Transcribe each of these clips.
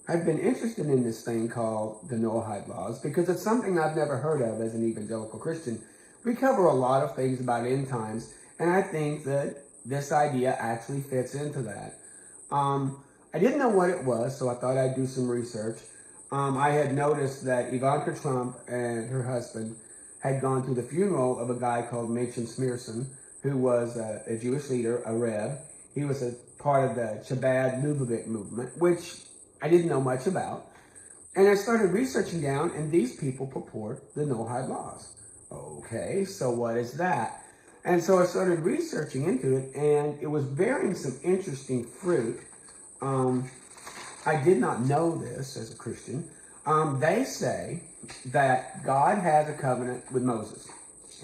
I've been interested in this thing called the Noahide laws because it's something I've never heard of as an evangelical Christian. We cover a lot of things about end times, and I think that this idea actually fits into that. I didn't know what it was, so I thought I'd do some research. I had noticed that Ivanka Trump and her husband had gone to the funeral of a guy called Machen Smearson, who was a Jewish leader, a Reb. He was a part of the Chabad Lubavitch movement, which I didn't know much about. And I started researching down, and these people purport the Noahide laws. Okay, so what is that? And so I started researching into it, and it was bearing some interesting fruit. I did not know this as a Christian. They say that God has a covenant with Moses,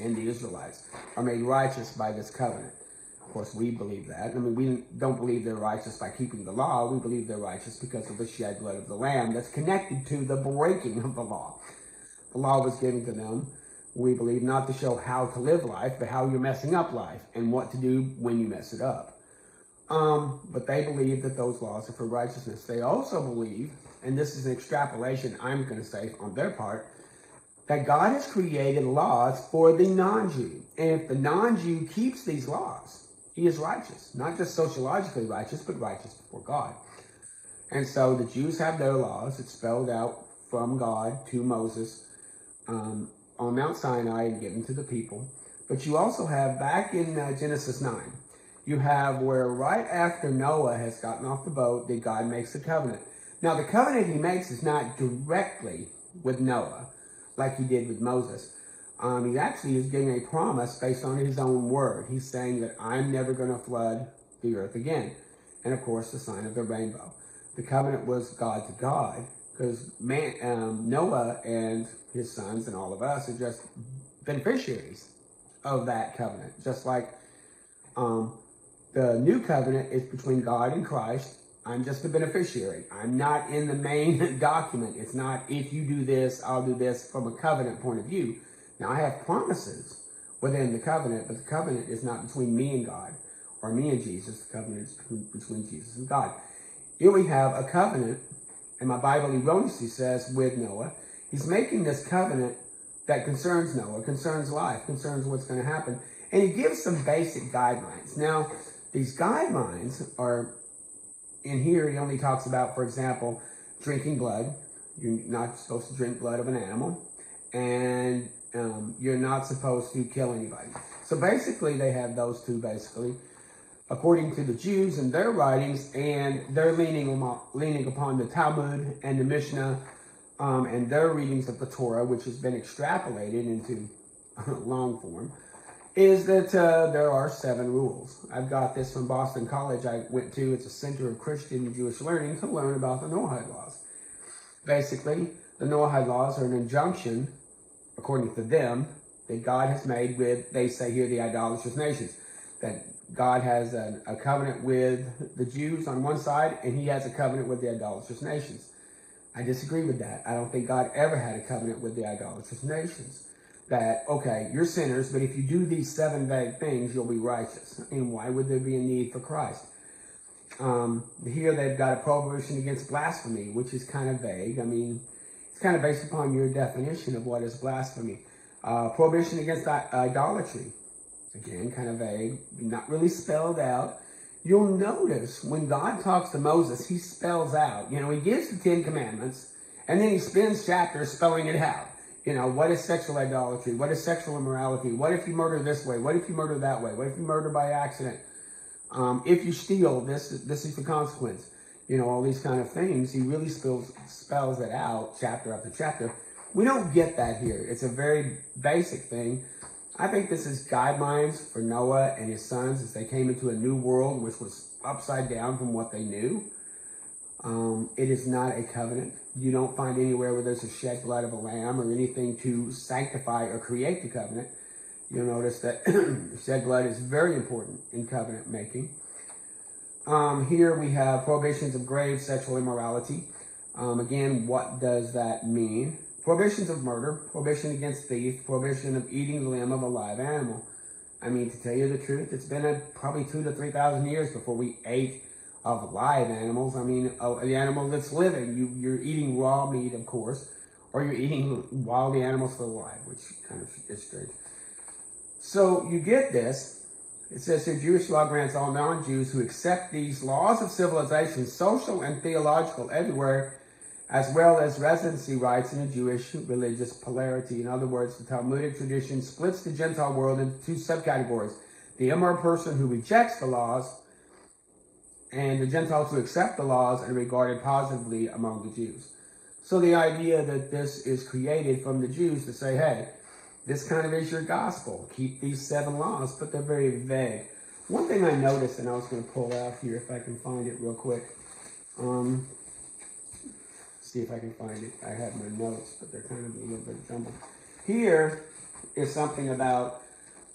and the Israelites are made righteous by this covenant. Of course, we believe that. I mean, we don't believe they're righteous by keeping the law. We believe they're righteous because of the shed blood of the Lamb that's connected to the breaking of the law. The law was given to them, we believe, not to show how to live life, but how you're messing up life and what to do when you mess it up. But they believe that those laws are for righteousness. They also believe, and this is an extrapolation I'm going to say on their part, that God has created laws for the non-Jew. And if the non-Jew keeps these laws, he is righteous. Not just sociologically righteous, but righteous before God. And so the Jews have their laws. It's spelled out from God to Moses on Mount Sinai and given to the people. But you also have, back in Genesis 9, you have where right after Noah has gotten off the boat, that God makes a covenant. Now, the covenant he makes is not directly with Noah, like he did with Moses. He actually is giving a promise based on his own word. He's saying that I'm never going to flood the earth again. And, of course, the sign of the rainbow. The covenant was God to God, because Noah and his sons and all of us are just beneficiaries of that covenant. Just like the new covenant is between God and Christ. I'm just a beneficiary. I'm not in the main document. It's not, if you do this, I'll do this, from a covenant point of view. Now, I have promises within the covenant, but the covenant is not between me and God or me and Jesus. The covenant is between Jesus and God. Here we have a covenant, and my Bible erroneously says with Noah. He's making this covenant that concerns Noah, concerns life, concerns what's going to happen. And he gives some basic guidelines. Now, these guidelines are, in here he only talks about, for example, drinking blood. You're not supposed to drink blood of an animal. And you're not supposed to kill anybody. So basically they have those two basically, according to the Jews and their writings, and they're leaning upon the Talmud and the Mishnah and their readings of the Torah, which has been extrapolated into long form, is that there are 7 rules. I've got this from Boston College I went to. It's a center of Christian and Jewish learning to learn about the Noahide laws. Basically, the Noahide laws are an injunction, according to them, that God has made with, they say here, the idolatrous nations. That God has a covenant with the Jews on one side, and he has a covenant with the idolatrous nations. I disagree with that. I don't think God ever had a covenant with the idolatrous nations. That, okay, you're sinners, but if you do these 7 vague things, you'll be righteous. And why would there be a need for Christ? Here they've got a prohibition against blasphemy, which is kind of vague. I mean, it's kind of based upon your definition of what is blasphemy. Prohibition against idolatry. Again, kind of vague, not really spelled out. You'll notice when God talks to Moses, he spells out. You know, he gives the 10 commandments, and then he spends chapters spelling it out. You know, what is sexual idolatry? What is sexual immorality? What if you murder this way? What if you murder that way? What if you murder by accident? If you steal, this is the consequence. You know, all these kind of things. He really spells it out chapter after chapter. We don't get that here. It's a very basic thing. I think this is guidelines for Noah and his sons as they came into a new world, which was upside down from what they knew. It is not a covenant. You don't find anywhere where there's a shed blood of a lamb or anything to sanctify or create the covenant. You'll notice that shed blood is very important in covenant making. Here we have prohibitions of grave sexual immorality. Again, what does that mean? Prohibitions of murder, prohibition against thief, prohibition of eating the limb of a live animal. I mean, to tell you the truth, it's been probably 2,000 to 3,000 years before we ate of live animals. I mean, the animal that's living. You're eating raw meat, of course, or you're eating while the animal's still alive, which kind of is strange. So you get this. It says here, Jewish law grants all non-Jews who accept these laws of civilization, social and theological, everywhere, as well as residency rights in a Jewish religious polarity. In other words, the Talmudic tradition splits the Gentile world into two subcategories: the immoral person who rejects the laws, and the Gentiles who accept the laws and are regarded positively among the Jews. So the idea that this is created from the Jews to say, hey, this kind of is your gospel. Keep these 7 laws, but they're very vague. One thing I noticed, and I was going to pull out here if I can find it real quick. See if I can find it. I have my notes, but they're kind of a little bit jumbled. Here is something about,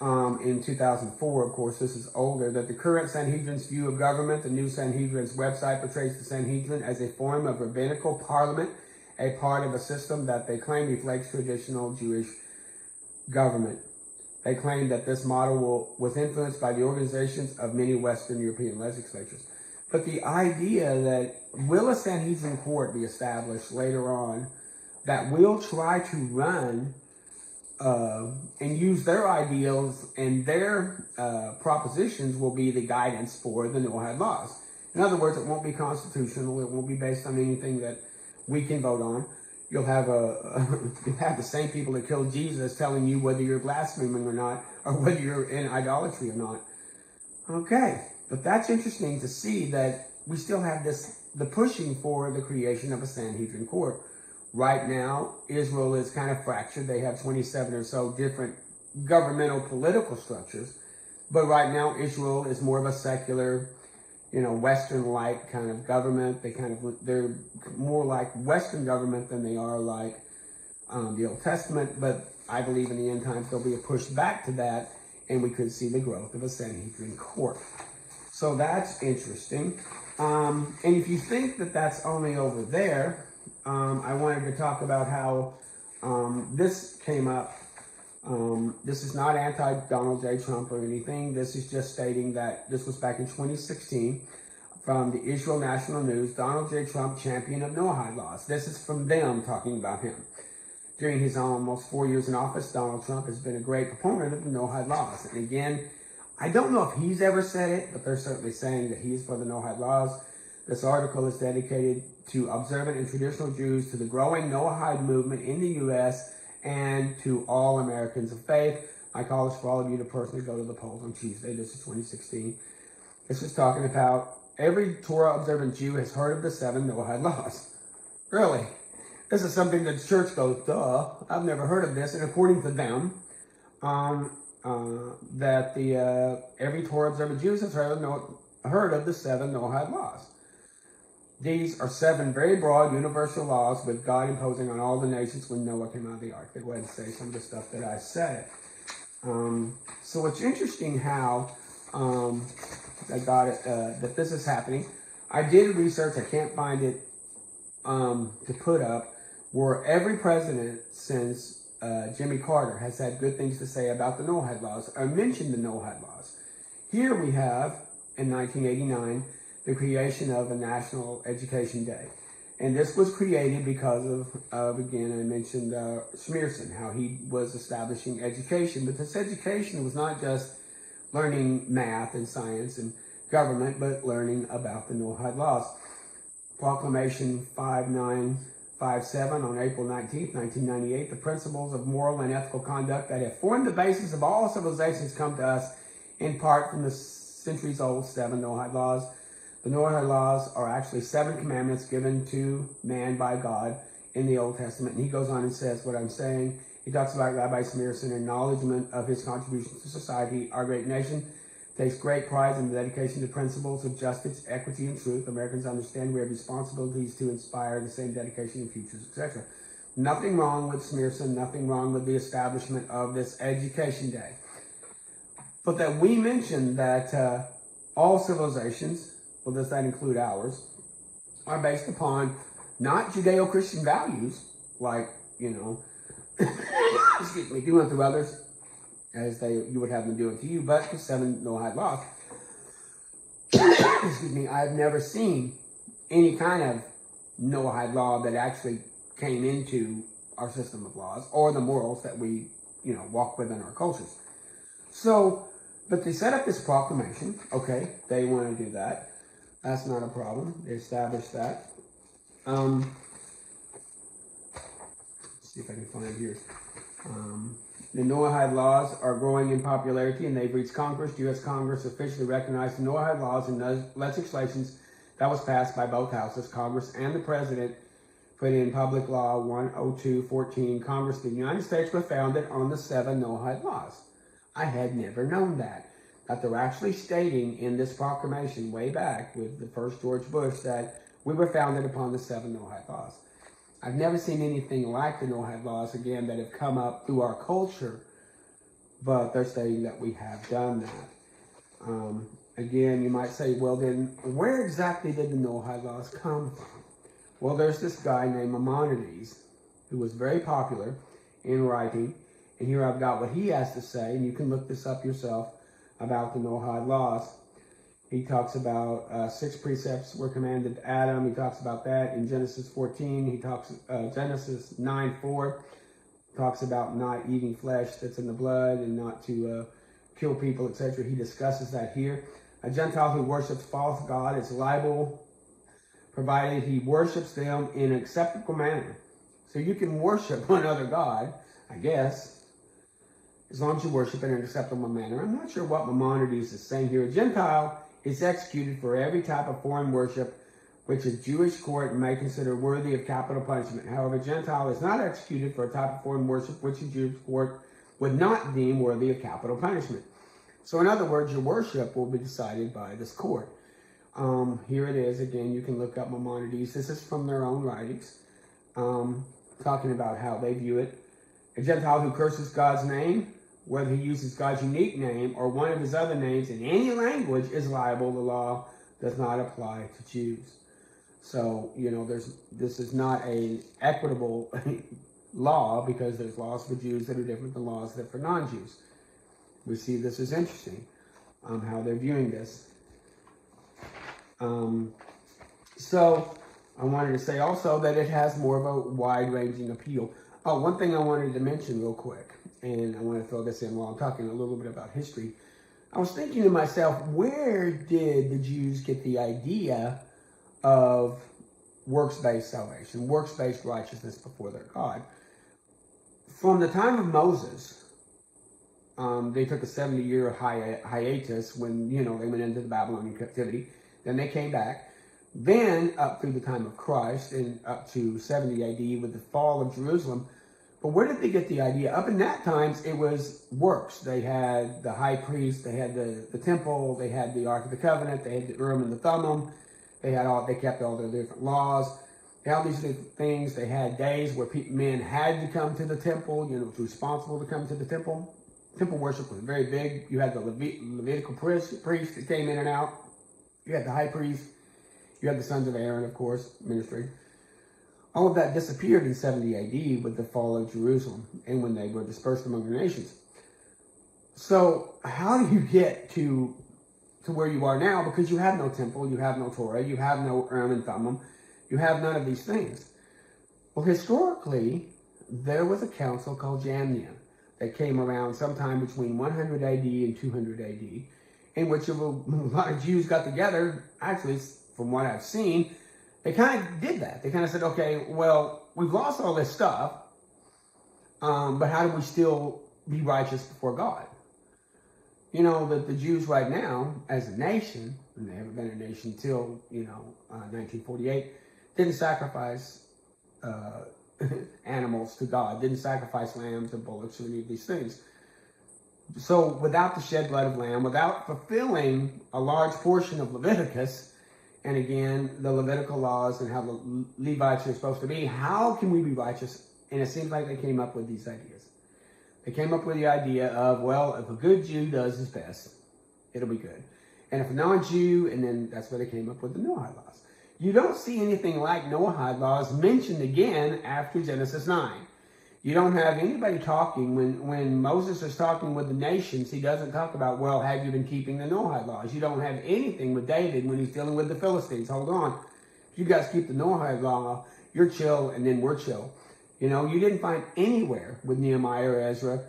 in 2004, of course, this is older, that the current Sanhedrin's view of government, the new Sanhedrin's website portrays the Sanhedrin as a form of rabbinical parliament, a part of a system that they claim reflects traditional Jewish government. They claim that this model was influenced by the organizations of many Western European legislatures. But the idea that will a Sanhedrin court be established later on that will try to run and use their ideals and their propositions will be the guidance for the Noahide laws. In other words, it won't be constitutional. It won't be based on anything that we can vote on. You'll have you'll have the same people that killed Jesus telling you whether you're blaspheming or not, or whether you're in idolatry or not. Okay, but that's interesting to see that we still have the pushing for the creation of a Sanhedrin court. Right now, Israel is kind of fractured. They have 27 or so different governmental political structures. But right now, Israel is more of a secular, Western-like kind of government. They're more like Western government than they are like the Old Testament. But I believe in the end times there'll be a push back to that, and we could see the growth of a Sanhedrin court. So that's interesting. And if you think that that's only over there, I wanted to talk about how this came up. This is not anti-Donald J. Trump or anything. This is just stating that this was back in 2016 from the Israel National News. Donald J. Trump, champion of Noahide laws. This is from them talking about him. During his almost 4 years in office, Donald Trump has been a great proponent of the Noahide laws. And again, I don't know if he's ever said it, but they're certainly saying that he's for the Noahide laws. This article is dedicated to observant and traditional Jews, to the growing Noahide movement in the U.S., and to all Americans of faith. My call is for all of you to personally go to the polls on Tuesday. This is 2016. This is talking about every Torah observant Jew has heard of the 7 Noahide laws. Really? This is something that the church goes, duh, I've never heard of this. And according to them, that every Torah observant Jew has heard of the 7 Noahide laws. These are 7 very broad universal laws with God imposing on all the nations when Noah came out of the ark. They go ahead and say some of the stuff that I said. So it's interesting how that this is happening. I did research. I can't find it to put up, where every president since Jimmy Carter has had good things to say about the Noahide laws, or mentioned the Noahide laws. Here we have, in 1989, the creation of a National Education Day. And this was created because of again, I mentioned Schmierson, how he was establishing education. But this education was not just learning math and science and government, but learning about the Noahide laws. Proclamation 5957 on April 19th, 1998, the principles of moral and ethical conduct that have formed the basis of all civilizations come to us in part from the centuries-old 7 Noahide laws. The Noahide laws are actually 7 commandments given to man by God in the Old Testament. And he goes on and says what I'm saying. He talks about Rabbi Schmierson, acknowledgement of his contributions to society. Our great nation takes great pride in the dedication to principles of justice, equity, and truth. Americans understand we have responsibilities to inspire the same dedication in futures, etc. Nothing wrong with Schmierson, nothing wrong with the establishment of this Education Day. But that we mentioned that all civilizations, well, does that include ours, are based upon not Judeo-Christian values, like, excuse me, do unto others as you would have them do unto you, but the 7 Noahide laws. excuse me, I've never seen any kind of Noahide law that actually came into our system of laws or the morals that we, walk within our cultures. So, but they set up this proclamation. Okay, they want to do that. That's not a problem. They established that. Let's see if I can find it here. The Noahide laws are growing in popularity, and they've reached Congress. U.S. Congress officially recognized the Noahide laws and legislations that was passed by both houses. Congress and the President put in Public Law 102-14. Congress of the United States was founded on the 7 Noahide laws. I had never known that they're actually stating in this proclamation way back with the first George Bush that we were founded upon the 7 Noahide laws. I've never seen anything like the Noahide laws, again, that have come up through our culture, but they're stating that we have done that. Again, you might say, well, then, where exactly did the Noahide laws come from? Well, there's this guy named Maimonides, who was very popular in writing, and here I've got what he has to say, and you can look this up yourself about the Noahide laws. He talks about 6 precepts were commanded to Adam. He talks about that in Genesis 14. He talks Genesis 9:4 talks about not eating flesh that's in the blood and not to kill people, etc. He discusses that here. A Gentile who worships false god is liable, provided he worships them in an acceptable manner. So you can worship one other god, I guess, as long as you worship in an acceptable manner. I'm not sure what Maimonides is saying here. A Gentile is executed for every type of foreign worship which a Jewish court may consider worthy of capital punishment. However, a Gentile is not executed for a type of foreign worship which a Jewish court would not deem worthy of capital punishment. So in other words, your worship will be decided by this court. Here it is. Again, you can look up Maimonides. This is from their own writings, talking about how they view it. A Gentile who curses God's name, whether he uses God's unique name or one of his other names in any language, is liable. The law does not apply to Jews. So, this is not an equitable law, because there's laws for Jews that are different than laws that are for non-Jews. We see this is interesting, how they're viewing this. So I wanted to say also that it has more of a wide-ranging appeal. Oh, one thing I wanted to mention real quick, and I want to throw this in while I'm talking a little bit about history. I was thinking to myself, where did the Jews get the idea of works-based salvation, works-based righteousness before their God? From the time of Moses, they took a 70-year hiatus when, they went into the Babylonian captivity. Then they came back. Then up through the time of Christ and up to 70 AD with the fall of Jerusalem. But where did they get the idea? Up in that times, it was works. They had the high priest, they had the temple, they had the Ark of the Covenant, they had the Urim and the Thummim, they kept all their different laws. They had all these different things. They had days where men had to come to the temple, it was responsible to come to the temple. Temple worship was very big. You had the Levitical priest that came in and out. You had the high priest. You had the sons of Aaron, of course, ministry. All of that disappeared in 70 AD with the fall of Jerusalem and when they were dispersed among the nations. So how do you get to where you are now? Because you have no temple, you have no Torah, you have no Urim and Thummim, you have none of these things. Well, historically, there was a council called Jamnia that came around sometime between 100 AD and 200 AD, in which a lot of Jews got together. Actually, from what I've seen, they kind of did that. They kind of said, okay, well, we've lost all this stuff, but how do we still be righteous before God? That the Jews right now, as a nation, and they haven't been a nation until, 1948, didn't sacrifice animals to God, didn't sacrifice lambs or bullocks or any of these things. So without the shed blood of lamb, without fulfilling a large portion of Leviticus, and again, the Levitical laws and how the Levites are supposed to be, how can we be righteous? And it seems like they came up with these ideas. They came up with the idea of, well, if a good Jew does his best, it'll be good. And if a non-Jew, and then that's where they came up with the Noahide laws. You don't see anything like Noahide laws mentioned again after Genesis 9. You don't have anybody talking when Moses is talking with the nations. He doesn't talk about, well, have you been keeping the Noahide laws? You don't have anything with David when he's dealing with the Philistines. Hold on. If you guys keep the Noahide law, you're chill and then we're chill. You know, you didn't find anywhere with Nehemiah or Ezra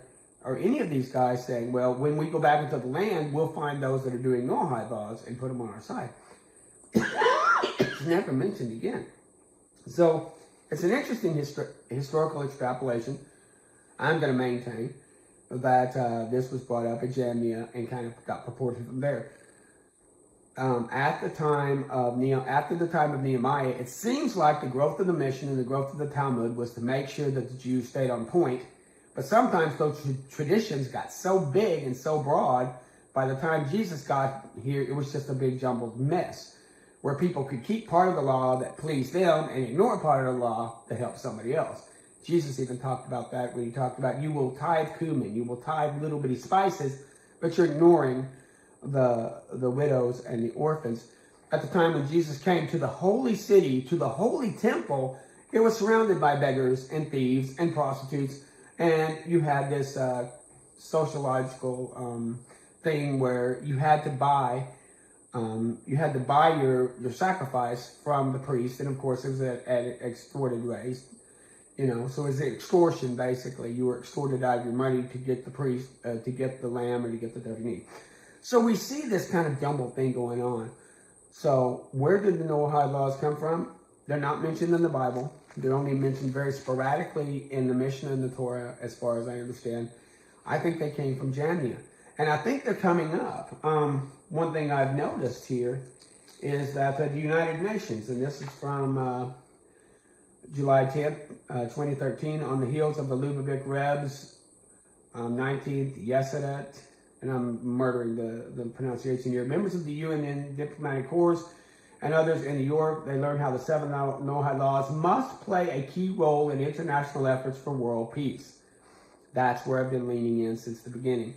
or any of these guys saying, well, when we go back into the land, we'll find those that are doing Noahide laws and put them on our side. It's never mentioned again. So it's an interesting historical extrapolation. I'm going to maintain that this was brought up at Jamnia and kind of got purported from there. After the time of Nehemiah, it seems like the growth of the mission and the growth of the Talmud was to make sure that the Jews stayed on point. But sometimes those traditions got so big and so broad, by the time Jesus got here, it was just a big jumbled mess, where people could keep part of the law that pleased them and ignore part of the law that helped somebody else. Jesus even talked about that when he talked about, you will tithe cumin, you will tithe little bitty spices, but you're ignoring the widows and the orphans. At the time when Jesus came to the holy city, to the holy temple, it was surrounded by beggars and thieves and prostitutes, and you had this sociological thing where you had to buy your sacrifice from the priest, and of course it was at an extorted rate, you know. So it was extortion basically. You were extorted out of your money to get the priest, to get the lamb, or to get the dirty meat. So we see this kind of jumbled thing going on. So where did the Noahide laws come from? They're not mentioned in the Bible. They're only mentioned very sporadically in the Mishnah and the Torah, as far as I understand. I think they came from Jamnia. And I think they're coming up. One thing I've noticed here is that the United Nations, and this is from July 10th, 2013, on the heels of the Lubavitch Rebs, 19th, Yesedet, and I'm murdering the pronunciation here. Members of the UN diplomatic corps and others in New York, they learned how the 7 Noahide laws must play a key role in international efforts for world peace. That's where I've been leaning in since the beginning.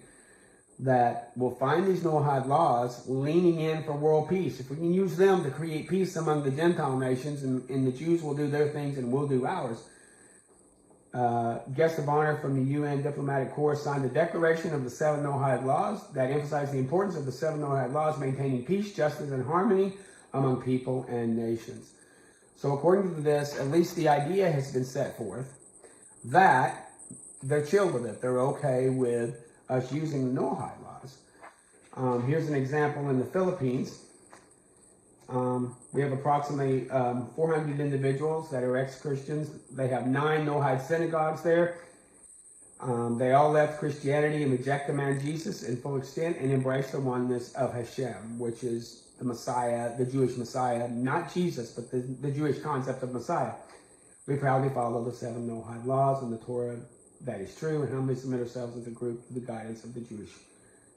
That we'll find these Noahide laws leaning in for world peace. If we can use them to create peace among the Gentile nations, and the Jews will do their things and we'll do ours. Guest of honor from the UN Diplomatic Corps signed the declaration of the 7 Noahide laws that emphasize the importance of the 7 Noahide laws maintaining peace, justice, and harmony among people and nations. So according to this, at least the idea has been set forth that they're chill with it. They're okay with us using the Noahide laws. Here's an example in the Philippines. We have approximately 400 individuals that are ex-Christians. They have 9 Noahide synagogues there. They all left Christianity and reject the man Jesus in full extent and embrace the oneness of Hashem, which is the Messiah, the Jewish Messiah, not Jesus, but the Jewish concept of Messiah. We proudly follow the 7 Noahide laws and the Torah. That is true, and humbly submit ourselves as a group to the guidance of the Jewish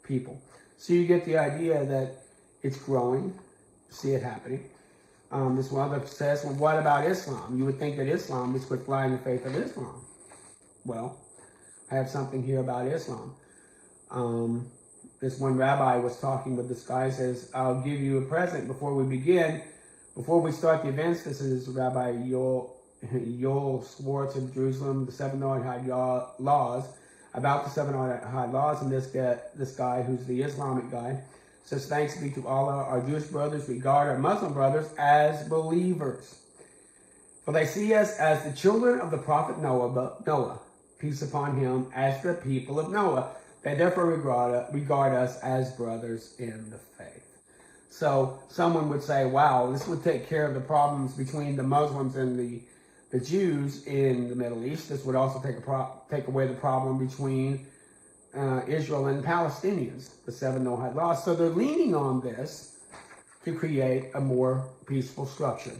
people. So you get the idea that it's growing. See it happening. This one that says, well, what about Islam? You would think that Islam is quit flying the faith of Islam. Well, I have something here about Islam. This one rabbi was talking with this guy, says, I'll give you a present before we begin. Before we start the events, this is Rabbi Yoel Schwartz of Jerusalem, the 7 Noahide laws, about the 7 Noahide laws, and this guy, who's the Islamic guy, says, thanks be to Allah, our Jewish brothers regard our Muslim brothers as believers. For they see us as the children of the prophet Noah, peace upon him, as the people of Noah. They therefore regard us as brothers in the faith. So someone would say, wow, this would take care of the problems between the Muslims and the Jews in the Middle East. This would also take away the problem between Israel and Palestinians, the 7 Noahide laws. So they're leaning on this to create a more peaceful structure.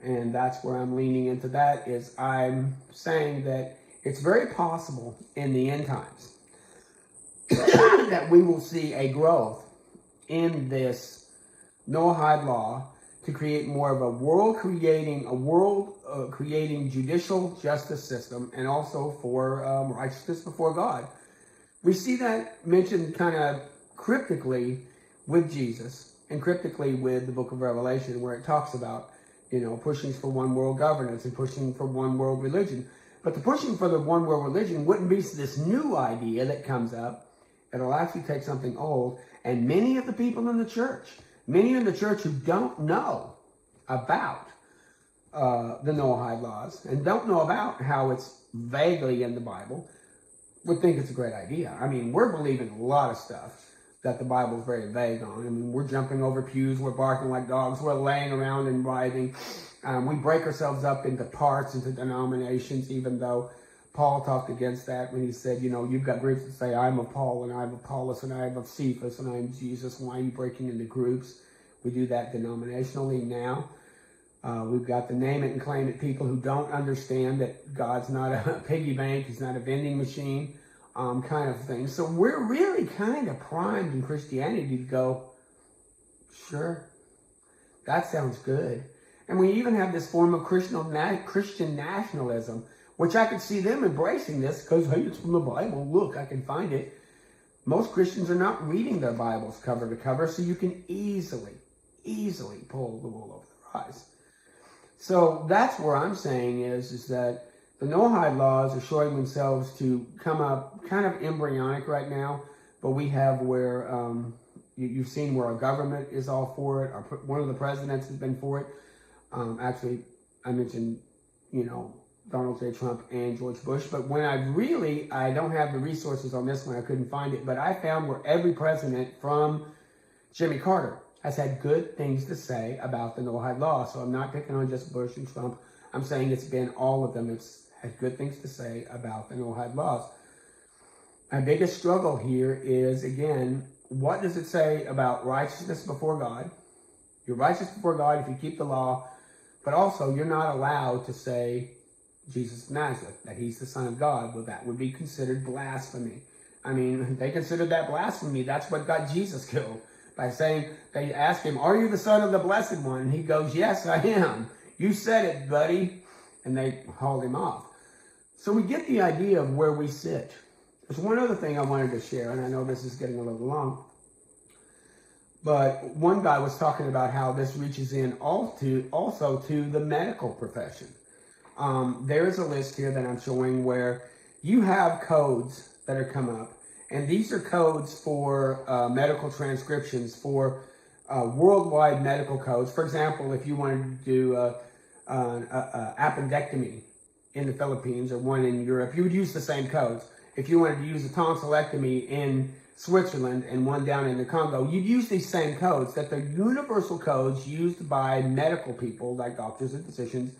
And that's where I'm leaning into that, is I'm saying that it's very possible in the end times that we will see a growth in this Noahide law to create more of a world creating judicial justice system, and also for righteousness before God. We see that mentioned kind of cryptically with Jesus and cryptically with the book of Revelation, where it talks about, pushing for one world governance and pushing for one world religion. But the pushing for the one world religion wouldn't be this new idea that comes up. It'll actually take something old. And many of the people in the church who don't know about the Noahide laws and don't know about how it's vaguely in the Bible would think it's a great idea. I mean, we're believing a lot of stuff that the Bible is very vague on. I mean, we're jumping over pews, we're barking like dogs, we're laying around and writhing. We break ourselves up into parts, into denominations, even though Paul talked against that when he said, you know, you've got groups that say, I'm of Paul, and I'm of Apollos, and I'm of Cephas, and I'm Jesus. Why are you breaking into groups? We do that denominationally now. We've got the name it and claim it people who don't understand that God's not a piggy bank, he's not a vending machine, kind of thing. So we're really kind of primed in Christianity to go, sure, that sounds good. And we even have this form of Christian nationalism, which I could see them embracing this because, hey, it's from the Bible. Look, I can find it. Most Christians are not reading their Bibles cover to cover, so you can easily pull the wool over their eyes. So that's where I'm saying is that the Noahide laws are showing themselves to come up kind of embryonic right now, but we have where you've seen where our government is all for it. One of the presidents has been for it. Actually, I mentioned, you know, Donald J. Trump and George Bush, but when I don't have the resources on this one, I couldn't find it, but I found where every president from Jimmy Carter has had good things to say about the Noahide law. So I'm not picking on just Bush and Trump. I'm saying it's been all of them. It's had good things to say about the Noahide laws. My biggest struggle here is, again, what does it say about righteousness before God? You're righteous before God if you keep the law, but also you're not allowed to say Jesus of Nazareth, that he's the Son of God. Well, that would be considered blasphemy. I mean, they considered that blasphemy. That's what got Jesus killed. By saying, they asked him, are you the Son of the Blessed One? And he goes, yes, I am. You said it, buddy. And they hauled him off. So we get the idea of where we sit. There's one other thing I wanted to share, and I know this is getting a little long. But one guy was talking about how this reaches in also to the medical profession. There's a list here that I'm showing where you have codes that are come up. And these are codes for medical transcriptions, for worldwide medical codes. For example, if you wanted to do an appendectomy in the Philippines or one in Europe, you would use the same codes. If you wanted to use a tonsillectomy in Switzerland and one down in the Congo, you'd use these same codes, that they're universal codes used by medical people like doctors and physicians,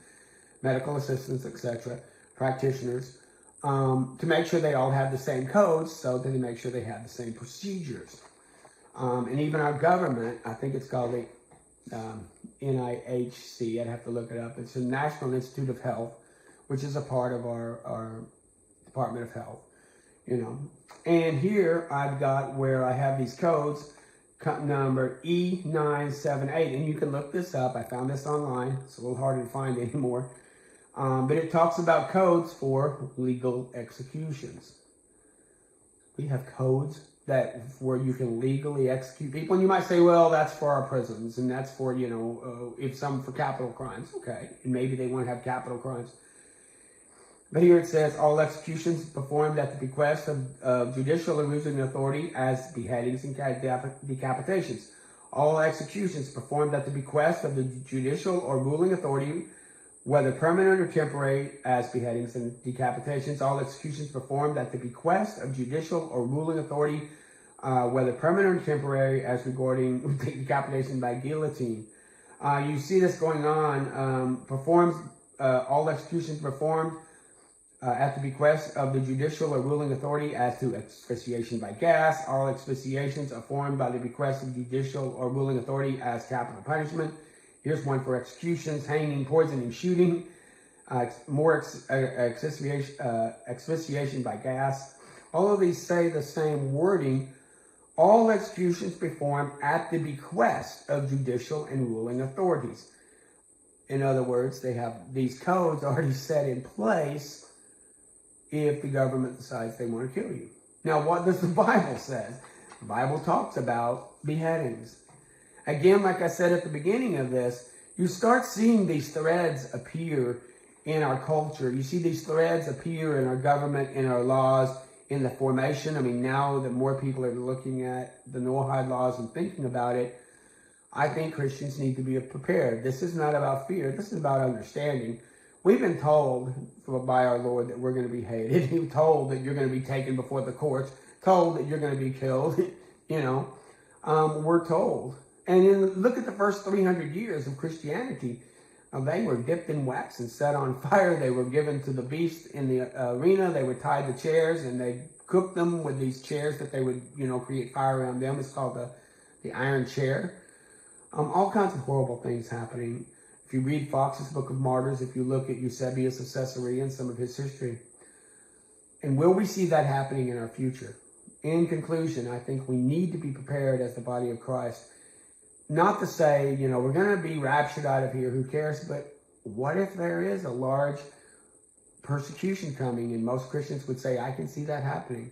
medical assistants, etc., practitioners, to make sure they all have the same codes, so that they make sure they have the same procedures. And even our government, I think it's called the NIHC, I'd have to look it up. It's the National Institute of Health, which is a part of our Department of Health, you know. And here I've got where I have these codes, number E978, and you can look this up. I found this online. It's a little harder to find anymore. But it talks about codes for legal executions. We have codes where you can legally execute people. And you might say, well, that's for our prisons, and that's for, you know, if some for capital crimes. Okay, and maybe they want to have capital crimes. But here it says, all executions performed at the bequest of judicial or ruling authority as beheadings and decapitations. All executions performed at the bequest of the judicial or ruling authority, whether permanent or temporary, as beheadings and decapitations. All executions performed at the bequest of judicial or ruling authority, whether permanent or temporary, as regarding decapitation by guillotine. You see this going on. All executions performed at the bequest of the judicial or ruling authority as to asphyxiation by gas. All asphyxiations are formed by the bequest of judicial or ruling authority as capital punishment. Here's one for executions: hanging, poisoning, shooting, asphyxiation by gas. All of these say the same wording. All executions performed at the bequest of judicial and ruling authorities. In other words, they have these codes already set in place if the government decides they want to kill you. Now, what does the Bible say? The Bible talks about beheadings. Again, like I said at the beginning of this, you start seeing these threads appear in our culture. You see these threads appear in our government, in our laws, in the formation. I mean, now that more people are looking at the Noahide laws and thinking about it, I think Christians need to be prepared. This is not about fear. This is about understanding. We've been told by our Lord that we're going to be hated. We're told that you're going to be taken before the courts. Told that you're going to be killed. We're told. And look at the first 300 years of Christianity. They were dipped in wax and set on fire. They were given to the beast in the arena. They were tied to chairs, and they cooked them with these chairs that they would, create fire around them. It's called the iron chair. All kinds of horrible things happening. If you read Fox's Book of Martyrs, if you look at Eusebius of Caesarea and some of his history, and will we see that happening in our future? In conclusion, I think we need to be prepared as the body of Christ. Not to say, we're going to be raptured out of here, who cares? But what if there is a large persecution coming? And most Christians would say, I can see that happening.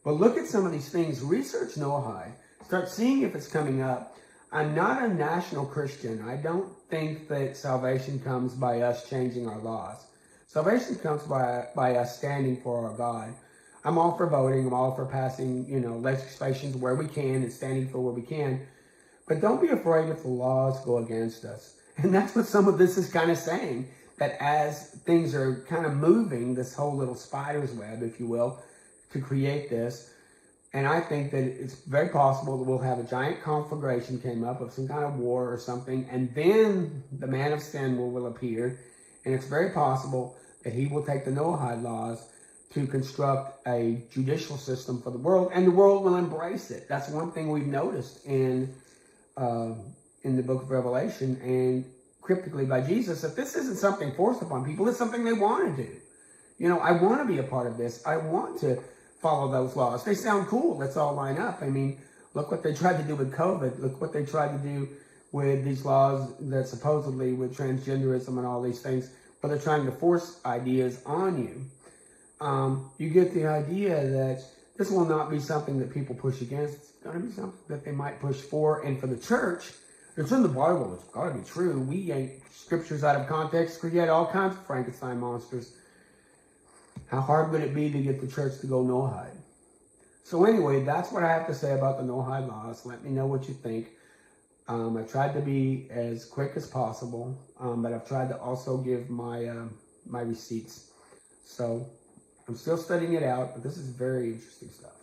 But look at some of these things. Research Noahide. Start seeing if it's coming up. I'm not a national Christian. I don't think that salvation comes by us changing our laws. Salvation comes by us standing for our God. I'm all for voting. I'm all for passing, legislations where we can and standing for where we can. But don't be afraid if the laws go against us. And that's what some of this is kind of saying, that as things are kind of moving, this whole little spider's web, if you will, to create this. And I think that it's very possible that we'll have a giant conflagration came up of some kind of war or something, and then the man of sin will appear. And it's very possible that he will take the Noahide laws to construct a judicial system for the world, and the world will embrace it. That's one thing we've noticed in the book of Revelation and cryptically by Jesus, that this isn't something forced upon people. It's something they want to do. I want to be a part of this. I want to follow those laws. They sound cool. Let's all line up. I mean, look what they tried to do with COVID. Look what they tried to do with these laws that supposedly with transgenderism and all these things, but they're trying to force ideas on you. You get the idea that this will not be something that people push against. It's going to be something that they might push for. And for the church, it's in the Bible. It's got to be true. We yank scriptures out of context, create all kinds of Frankenstein monsters. How hard would it be to get the church to go Noahide? So anyway, that's what I have to say about the Noahide laws. Let me know what you think. I've tried to be as quick as possible, but I've tried to also give my receipts. So I'm still studying it out, but this is very interesting stuff.